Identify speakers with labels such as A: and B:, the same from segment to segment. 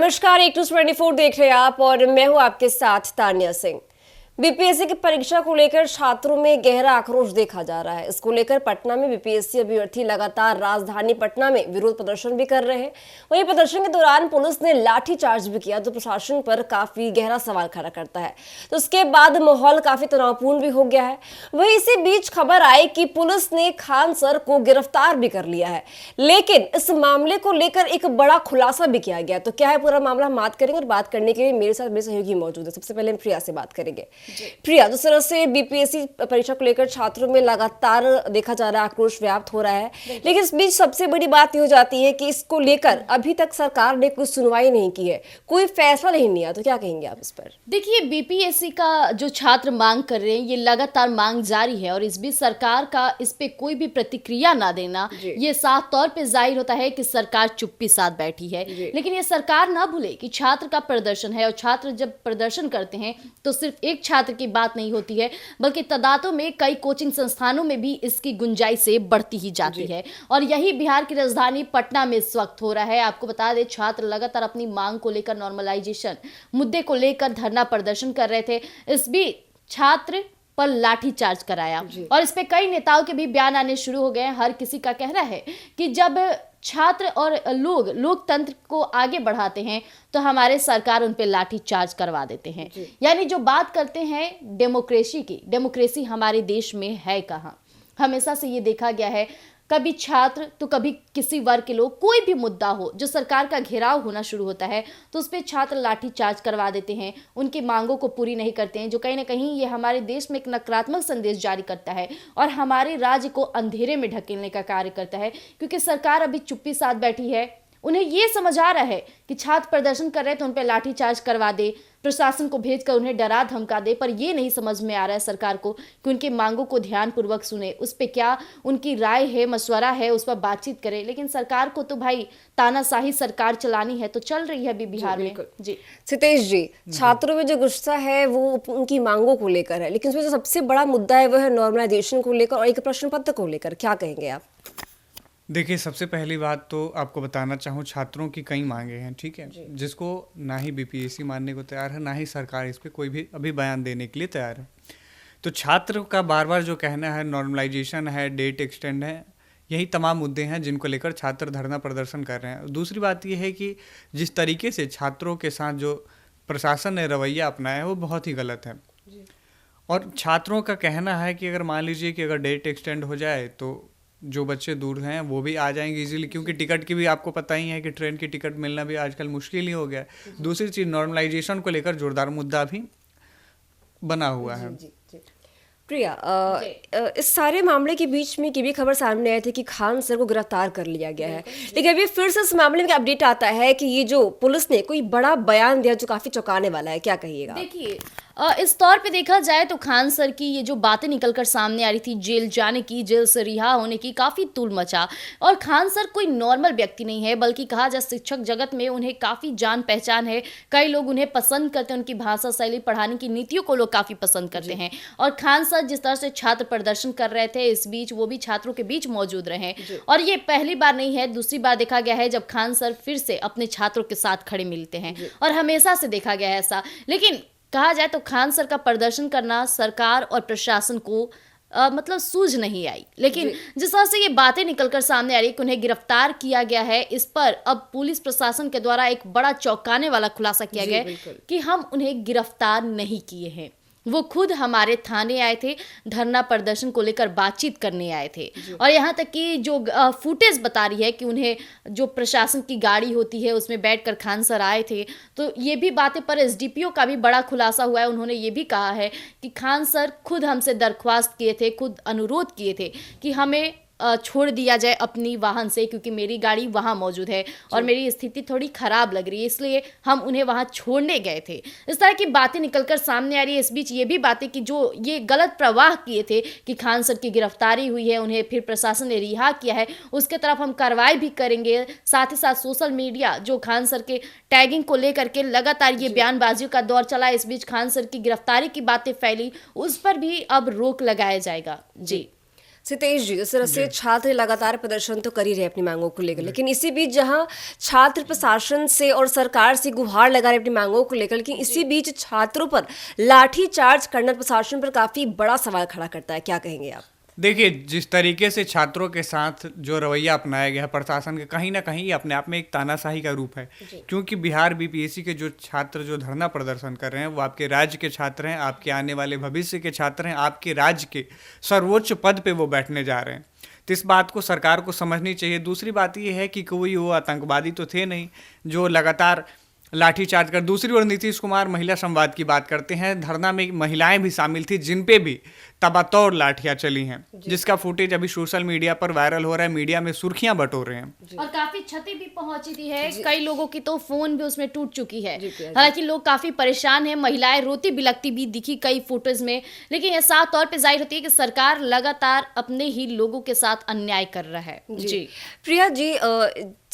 A: नमस्कार, एक 24 देख रहे हैं आप और मैं हूं आपके साथ तानिया सिंह। बीपीएससी की परीक्षा को लेकर छात्रों में गहरा आक्रोश देखा जा रहा है। इसको लेकर पटना में बीपीएससी अभ्यर्थी लगातार राजधानी पटना में विरोध प्रदर्शन भी कर रहे हैं। वहीं प्रदर्शन के दौरान पुलिस ने लाठीचार्ज भी किया, जो प्रशासन पर काफी गहरा सवाल खड़ा करता है। तो उसके बाद माहौल काफी तनावपूर्ण भी हो गया है। वहीं इसी बीच खबर आई कि पुलिस ने खान सर को गिरफ्तार भी कर लिया है, लेकिन इस मामले को लेकर एक बड़ा खुलासा भी किया गया। तो क्या है पूरा मामला, हम बात करेंगे और बात करने के लिए मेरे साथ मेरे सहयोगी मौजूद है। सबसे पहले हम प्रिया से बात करेंगे। प्रिया, जिस तरह से बीपीएससी परीक्षा को लेकर छात्रों में लगातार देखा जा रहा है आक्रोश व्याप्त हो रहा है, लेकिन इस बीच सबसे बड़ी बात ये हो जाती है कि इसको लेकर अभी तक सरकार ने कोई सुनवाई नहीं की है, कोई फैसला नहीं लिया। तो क्या कहेंगे आप इस पर?
B: देखिए, बीपीएससी का जो छात्र मांग कर रहे हैं, ये लगातार मांग जारी है और इस बीच सरकार का इस पे कोई भी प्रतिक्रिया ना देना, ये साफ तौर पे जाहिर होता है कि सरकार चुप्पी साध बैठी है। लेकिन ये सरकार ना भूले कि छात्र का प्रदर्शन है और छात्र जब प्रदर्शन करते हैं तो सिर्फ एक छात्र की बात नहीं होती है, बल्कि तादादों में कई कोचिंग संस्थानों में भी इसकी गुंजाइश से बढ़ती ही जाती है। और यही बिहार की राजधानी पटना में इस वक्त हो रहा है। आपको बता दें, छात्र लगातार अपनी मांग को लेकर, नॉर्मलाइजेशन मुद्दे को लेकर धरना प्रदर्शन कर रहे थे। इस बीच छात्र पर लाठीचार्ज कराया और इस पे कई नेताओं के भी बयान आने शुरू हो गए हैं। हर किसी का कहना है कि जब छात्र और लोग लोकतंत्र को आगे बढ़ाते हैं तो हमारे सरकार उन पे लाठी चार्ज करवा देते हैं। यानी जो बात करते हैं डेमोक्रेसी की, डेमोक्रेसी हमारे देश में है कहाँ। हमेशा से ये देखा गया है, कभी छात्र तो कभी किसी वर्ग के लोग, कोई भी मुद्दा हो जो सरकार का घेराव होना शुरू होता है तो उस पर छात्र लाठी चार्ज करवा देते हैं, उनकी मांगों को पूरी नहीं करते हैं, जो कहीं ना कहीं ये हमारे देश में एक नकारात्मक संदेश जारी करता है और हमारे राज्य को अंधेरे में ढकेलने का कार्य करता है। क्योंकि सरकार अभी चुप्पी साध बैठी है। उन्हें ये समझ आ रहा है कि छात्र प्रदर्शन कर रहे हैं तो उन पर लाठीचार्ज करवा दे, प्रशासन को भेजकर उन्हें डरा धमका दे, पर ये नहीं समझ में आ रहा है सरकार को कि उनकी मांगों को ध्यानपूर्वक सुने, उस पर क्या उनकी राय है, मशवरा है, उस पर बातचीत करे। लेकिन सरकार को तो भाई तानाशाही सरकार चलानी है, तो चल रही है अभी बिहार में। जी
A: सितेश जी, छात्रों में जो गुस्सा है वो उनकी मांगों को लेकर है, लेकिन उसमें जो सबसे बड़ा मुद्दा है वो है नॉर्मलाइजेशन को लेकर और एक प्रश्न पत्र को लेकर। क्या कहेंगे आप?
C: देखिए, सबसे पहली बात तो आपको बताना चाहूँ, छात्रों की कई मांगे हैं, ठीक है, जिसको ना ही बीपीएससी मानने को तैयार है, ना ही सरकार इस पर कोई भी अभी बयान देने के लिए तैयार है। तो छात्र का बार बार जो कहना है नॉर्मलाइजेशन है, डेट एक्सटेंड है, यही तमाम मुद्दे हैं जिनको लेकर छात्र धरना प्रदर्शन कर रहे हैं। दूसरी बात यह है कि जिस तरीके से छात्रों के साथ जो प्रशासन ने रवैया अपनाया है वो बहुत ही गलत है। और छात्रों का कहना है कि अगर मान लीजिए कि अगर डेट एक्सटेंड हो जाए तो जो बच्चे दूर हैं वो भी आ जाएंगे इजीली, क्योंकि टिकट की भी आपको पता ही है कि ट्रेन की टिकट मिलना भी आजकल मुश्किल ही हो गया है। दूसरी चीज़, नॉर्मलाइजेशन को लेकर जोरदार मुद्दा भी बना हुआ है।
A: प्रिया, इस सारे मामले के बीच में ये भी खबर सामने आई थी कि खान सर को गिरफ्तार कर लिया गया है, लेकिन अभी फिर से इस मामले में अपडेट आता है कि ये जो पुलिस ने कोई बड़ा बयान दिया जो काफी चौंकाने वाला है। क्या कहिएगा?
B: देखिए, इस तौर पे देखा जाए तो खान सर की ये जो बातें निकलकर सामने आ रही थी, जेल जाने की, जेल से रिहा होने की, काफ़ी तूल मचा। और खान सर कोई नॉर्मल व्यक्ति नहीं है, बल्कि कहा जाए शिक्षक जगत में उन्हें काफ़ी जान पहचान है। कई लोग उन्हें पसंद करते हैं, उनकी भाषा शैली, पढ़ाने की नीतियों को लोग काफ़ी पसंद करते हैं। और खान सर जिस तरह से छात्र प्रदर्शन कर रहे थे, इस बीच वो भी छात्रों के बीच मौजूद रहे। और ये पहली बार नहीं है, दूसरी बार देखा गया है जब खान सर फिर से अपने छात्रों के साथ खड़े मिलते हैं, और हमेशा से देखा गया है ऐसा। लेकिन कहा जाए तो खान सर का प्रदर्शन करना सरकार और प्रशासन को मतलब सूझ नहीं आई। लेकिन जिस तरह से ये बातें निकलकर सामने आ रही है कि उन्हें गिरफ्तार किया गया है, इस पर अब पुलिस प्रशासन के द्वारा एक बड़ा चौंकाने वाला खुलासा किया गया है कि हम उन्हें गिरफ्तार नहीं किए हैं। वो खुद हमारे थाने आए थे, धरना प्रदर्शन को लेकर बातचीत करने आए थे। और यहाँ तक कि जो फुटेज बता रही है कि उन्हें जो प्रशासन की गाड़ी होती है उसमें बैठकर खान सर आए थे। तो ये भी बातें पर एसडीपीओ का भी बड़ा खुलासा हुआ है। उन्होंने ये भी कहा है कि खान सर खुद हमसे दरख्वास्त किए थे, खुद अनुरोध किए थे कि हमें छोड़ दिया जाए अपनी वाहन से, क्योंकि मेरी गाड़ी वहाँ मौजूद है और मेरी स्थिति थोड़ी ख़राब लग रही है, इसलिए हम उन्हें वहाँ छोड़ने गए थे। इस तरह की बातें निकलकर सामने आ रही है। इस बीच ये भी बातें कि जो ये गलत प्रवाह किए थे कि खान सर की गिरफ्तारी हुई है, उन्हें फिर प्रशासन ने रिहा किया है, उसके तरफ हम कार्रवाई भी करेंगे। साथ ही साथ सोशल मीडिया जो खान सर के टैगिंग को लेकर के लगातार ये बयानबाजियों का दौर चला, इस बीच खान सर की गिरफ्तारी की बातें फैली, उस पर भी अब रोक लगाया जाएगा। जी
A: सितेश जी, इस तरह से छात्र लगातार प्रदर्शन तो कर ही रहे अपनी मांगों को लेकर, लेकिन इसी बीच जहां छात्र प्रशासन से और सरकार से गुहार लगा रहे अपनी मांगों को लेकर, लेकिन इसी बीच छात्रों पर लाठी चार्ज करना प्रशासन पर काफी बड़ा सवाल खड़ा करता है। क्या कहेंगे आप?
C: देखिए, जिस तरीके से छात्रों के साथ जो रवैया अपनाया गया है प्रशासन के, कहीं ना कहीं ये अपने आप में एक तानाशाही का रूप है। क्योंकि बिहार बीपीएससी के जो छात्र जो धरना प्रदर्शन कर रहे हैं वो आपके राज्य के छात्र हैं, आपके आने वाले भविष्य के छात्र हैं, आपके राज्य के सर्वोच्च पद पे वो बैठने जा रहे हैं। तो इस बात को सरकार को समझनी चाहिए। दूसरी बात ये है कि कोई वो आतंकवादी तो थे नहीं जो लगातार लाठीचार्ज कर। दूसरी ओर नीतीश कुमार महिला संवाद की बात करते हैं, धरना में महिलाएं भी शामिल थी जिन पे भी तबातौर लाठियां चली हैं, जिसका फुटेज अभी सोशल मीडिया पर वायरल हो रहा है, मीडिया में सुर्खियां बटोर रहे हैं
B: और काफी क्षति भी पहुंची थी है। कई लोगों की तो फोन भी उसमें टूट चुकी है। हालांकि लोग काफी परेशान हैं, महिलाएं रोती बिलखती भी दिखी कई फोटोज में, लेकिन यह साफ तौर पे जाहिर होती है कि सरकार लगातार अपने ही लोगों के साथ अन्याय कर रहा है। जी
A: प्रिया जी,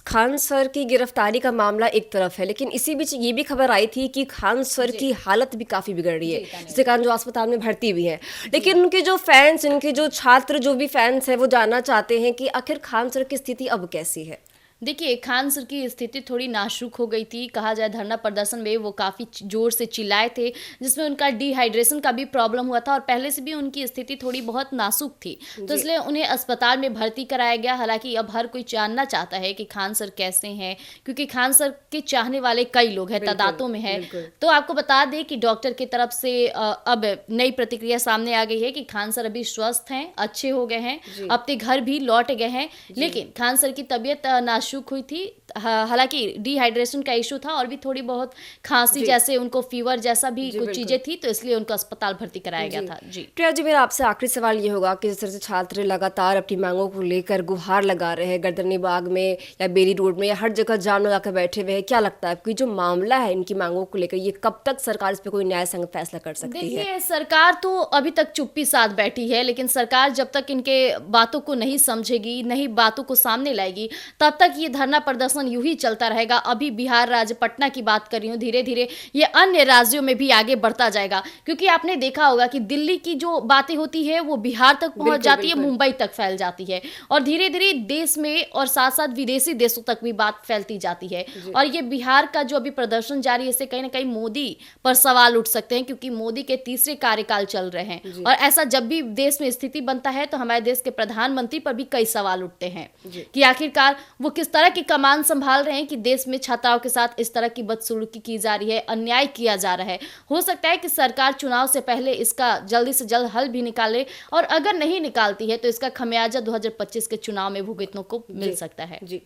A: खान सर की गिरफ्तारी का मामला एक तरफ है, लेकिन इसी बीच ये भी खबर आई थी कि खान सर की हालत भी काफी बिगड़ रही है, जिसके कारण जो अस्पताल में भर्ती भी है। लेकिन उनके जो फैंस, उनके जो छात्र, जो भी फैंस है, वो जानना चाहते हैं कि आखिर खान सर की स्थिति अब कैसी है।
B: देखिए, खान सर की स्थिति थोड़ी नाजुक हो गई थी। कहा जाए धरना प्रदर्शन में वो काफ़ी जोर से चिल्लाए थे, जिसमें उनका डिहाइड्रेशन का भी प्रॉब्लम हुआ था और पहले से भी उनकी स्थिति थोड़ी बहुत नाजुक थी, तो इसलिए उन्हें अस्पताल में भर्ती कराया गया। हालांकि अब हर कोई जानना चाहता है कि खान सर कैसे हैं, क्योंकि खान सर के चाहने वाले कई लोग हैं, तादादों में है। तो आपको बता दें कि डॉक्टर की तरफ से अब नई प्रतिक्रिया सामने आ गई है कि खान सर अभी स्वस्थ हैं, अच्छे हो गए हैं, अपने घर भी लौट गए हैं। लेकिन खान सर की तबीयत नाजुक हुई थी। हालांकि डिहाइड्रेशन का इशू था और भी थोड़ी बहुत खांसी जैसे उनको फीवर जैसा भी कुछ चीजें थी, तो इसलिए उनको अस्पताल भर्ती कराया गया था। जी
A: प्रिया जी, मेरा आपसे आखिरी सवाल ये होगा कि जिस तरह से छात्र लगातार अपनी मांगों को लेकर गुहार लगा रहे हैं, गर्दनी बाग में या बेली रोड में या हर जगह जाम लगाकर बैठे हुए हैं, क्या लगता है आपको जो मामला है इनकी मांगों को लेकर, ये कब तक सरकार इस पर कोई न्याय संगत फैसला कर सकती है?
B: देखिए, सरकार तो अभी तक चुप्पी साध बैठी है, लेकिन सरकार जब तक इनके बातों को नहीं समझेगी, नहीं बातों को सामने लाएगी, तब तक ये धरना प्रदर्शन यूं ही चलता रहेगा। अभी बिहार राज्य पटना की बात कर रही हूँ, धीरे धीरे ये अन्य राज्यों में भी आगे बढ़ता जाएगा, क्योंकि आपने देखा होगा कि दिल्ली की जो बातें होती है वो बिहार तक पहुंच जाती है, मुंबई तक फैल जाती है और धीरे धीरे देश में और साथ साथ विदेशी देशों तक भी बात फैलती जाती है। और ये बिहार का जो अभी प्रदर्शन जारी है, इससे कहीं ना कहीं मोदी पर सवाल उठ सकते हैं, क्योंकि मोदी के तीसरे कार्यकाल चल रहे हैं और ऐसा जब भी देश में स्थिति बनता है तो हमारे देश के प्रधानमंत्री पर भी कई सवाल उठते हैं कि आखिरकार वो किस तरह की कमान संभाल रहे हैं कि देश में छात्राओं के साथ इस तरह की बदसलूकी की जा रही है, अन्याय किया जा रहा है। हो सकता है कि सरकार चुनाव से पहले इसका जल्दी से जल्द हल भी निकाले और अगर नहीं निकालती है तो इसका खमियाजा 2025 के चुनाव में भुगतने को मिल सकता है।
A: जी,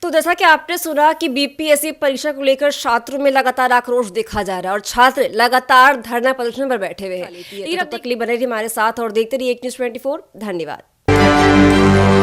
A: तो जैसा कि आपने सुना कि बीपीएससी परीक्षा को लेकर छात्रों में लगातार आक्रोश देखा जा रहा है और छात्र लगातार धरना प्रदर्शन पर बैठे हुए हैं। तब तक के लिए बने रहिए हमारे साथ और देखते रहिए एक न्यूज़ 24। धन्यवाद।